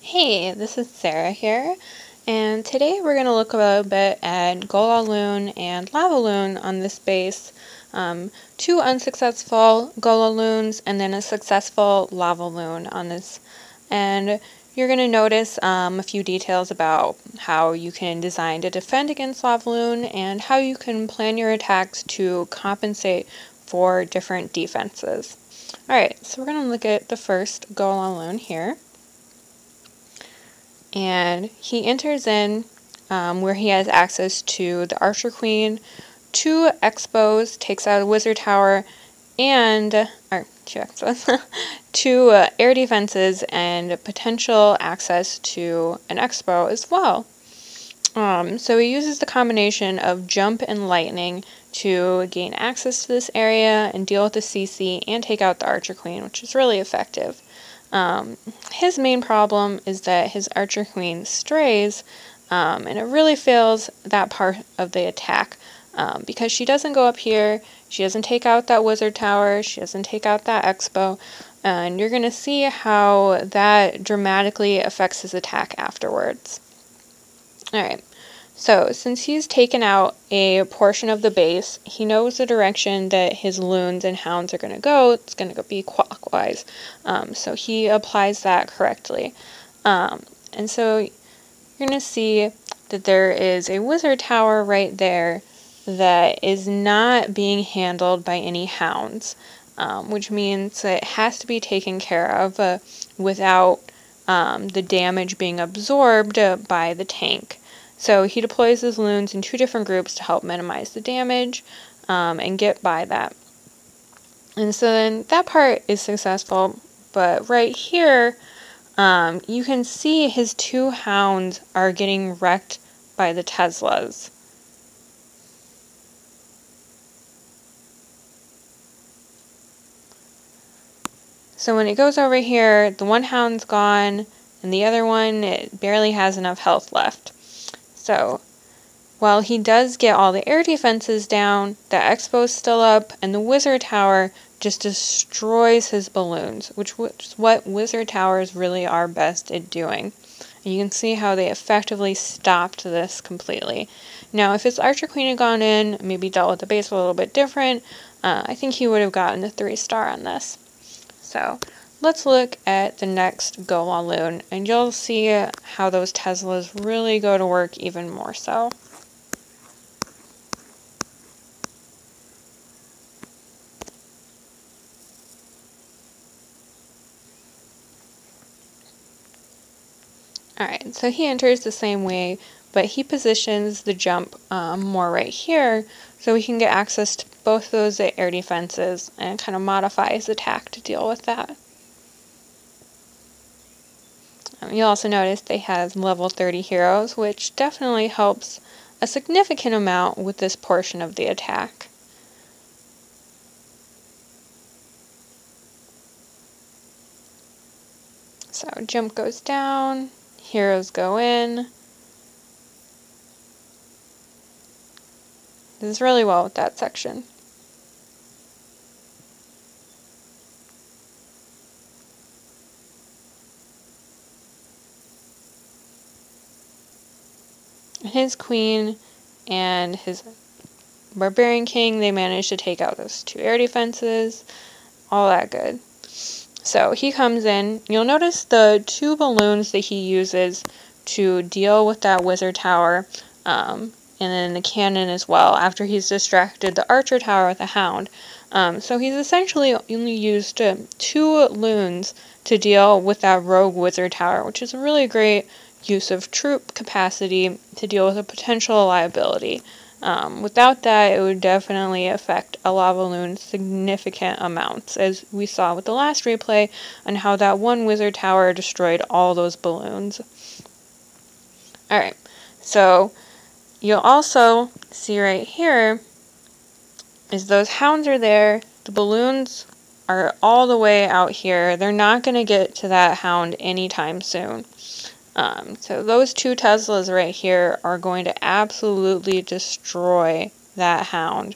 Hey, this is Sarah here, and today we're going to look a little bit at lavaloon and lavaloon on this base. Two unsuccessful loons and then a successful lavaloon on this. And you're going to notice a few details about how you can design to defend against lavaloon and how you can plan your attacks to compensate for different defenses. Alright, so we're going to look at the first lavaloon here. And he enters in where he has access to the Archer Queen, 2 expos, takes out a Wizard Tower, and, or 2 expos, 2 air defenses, and potential access to an expo as well. So he uses the combination of jump and lightning to gain access to this area and deal with the CC and take out the Archer Queen, which is really effective. His main problem is that his Archer Queen strays, and it really fails that part of the attack, because she doesn't go up here, she doesn't take out that Wizard Tower, she doesn't take out that Expo, and you're going to see how that dramatically affects his attack afterwards. Alright, so since he's taken out a portion of the base, he knows the direction that his loons and hounds are going to go. It's going to be clockwise. So he applies that correctly. And so you're going to see that there is a Wizard Tower right there that is not being handled by any hounds, which means that it has to be taken care of without the damage being absorbed by the tank. So he deploys his loons in 2 different groups to help minimize the damage and get by that. And so then that part is successful, but right here you can see his 2 hounds are getting wrecked by the Teslas. So when it goes over here, the 1 hound's gone, and the other one, it barely has enough health left. So, while he does get all the air defenses down, the Expo's still up, and the Wizard Tower just destroys his balloons, which is what Wizard Towers really are best at doing. And you can see how they effectively stopped this completely. Now, if his Archer Queen had gone in, maybe dealt with the base a little bit different, I think he would have gotten a 3-star on this. So, let's look at the next lavaloon, and you'll see how those Teslas really go to work even more so. Alright, so he enters the same way, but he positions the jump more right here, so we can get access to both those air defenses and kind of modify his attack to deal with that. You'll also notice they have level 30 heroes, which definitely helps a significant amount with this portion of the attack. So jump goes down, heroes go in. This is really well with that section. His queen and his barbarian king, they managed to take out those 2 air defenses, all that good. So he comes in, you'll notice the 2 balloons that he uses to deal with that Wizard Tower, and then the cannon as well, after he's distracted the Archer Tower with a hound. So he's essentially only used 2 loons to deal with that rogue Wizard Tower, which is a really great use of troop capacity to deal with a potential liability. Without that, it would definitely affect a lavaloon significant amounts, as we saw with the last replay on how that 1 Wizard Tower destroyed all those balloons. Alright, so you'll also see right here is those hounds are there, the balloons are all the way out here, they're not going to get to that hound anytime soon. So those 2 Teslas right here are going to absolutely destroy that hound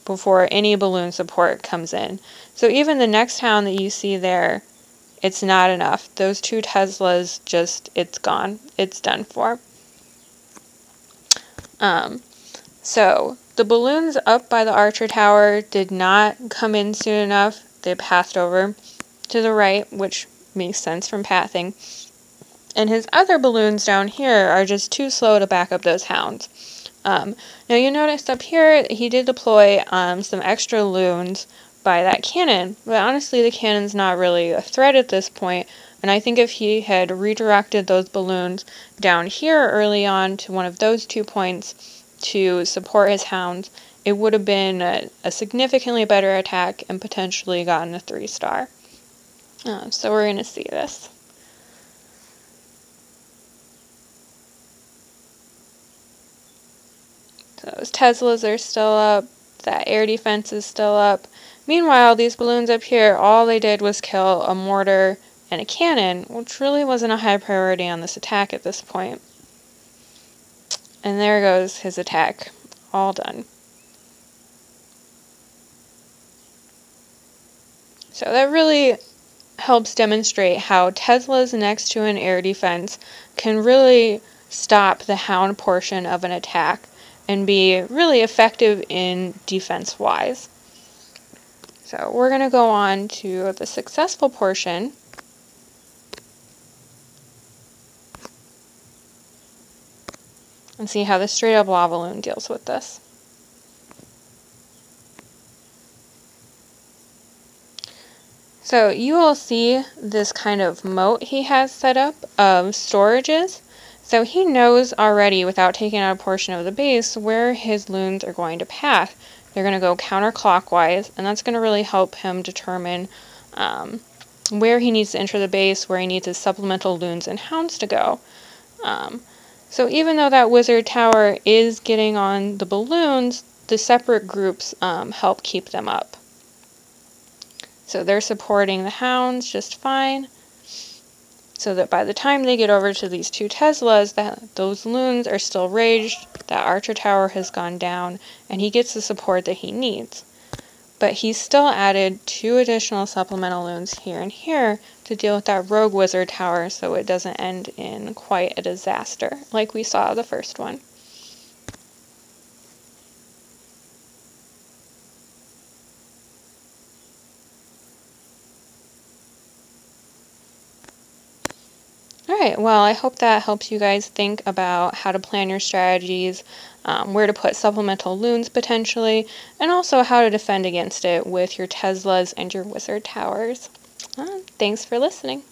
before any balloon support comes in. So even the next hound that you see there it's not enough. Those 2 Teslas it's gone. It's done for. So the balloons up by the Archer Tower did not come in soon enough. They passed over to the right, which makes sense from pathing. And his other balloons down here are just too slow to back up those hounds. Now you notice up here he did deploy some extra loons by that cannon, but honestly the cannon's not really a threat at this point, and I think if he had redirected those balloons down here early on to one of those 2 points to support his hounds, it would have been a significantly better attack and potentially gotten a 3-star. So we're going to see this. So those Teslas are still up, that air defense is still up. Meanwhile, these balloons up here, all they did was kill a mortar and a cannon, which really wasn't a high priority on this attack at this point. And there goes his attack, all done. So that really helps demonstrate how Teslas next to an air defense can really stop the hound portion of an attack and be really effective in defense-wise. So we're going to go on to the successful portion. And see how the straight-up lavaloon deals with this. So you will see this kind of moat he has set up of storages. So he knows already, without taking out a portion of the base, where his loons are going to path. They're going to go counterclockwise, and that's going to really help him determine where he needs to enter the base, where he needs his supplemental loons and hounds to go. So even though that wizard tower is getting on the balloons, the separate groups help keep them up. So they're supporting the hounds just fine, so that by the time they get over to these 2 Teslas, those loons are still raged, that Archer Tower has gone down, and he gets the support that he needs. But he's still added 2 additional supplemental loons here and here to deal with that rogue wizard tower so it doesn't end in quite a disaster like we saw the first one. Alright, well, I hope that helps you guys think about how to plan your strategies, where to put supplemental loons potentially, and also how to defend against it with your Teslas and your wizard towers. Thanks for listening.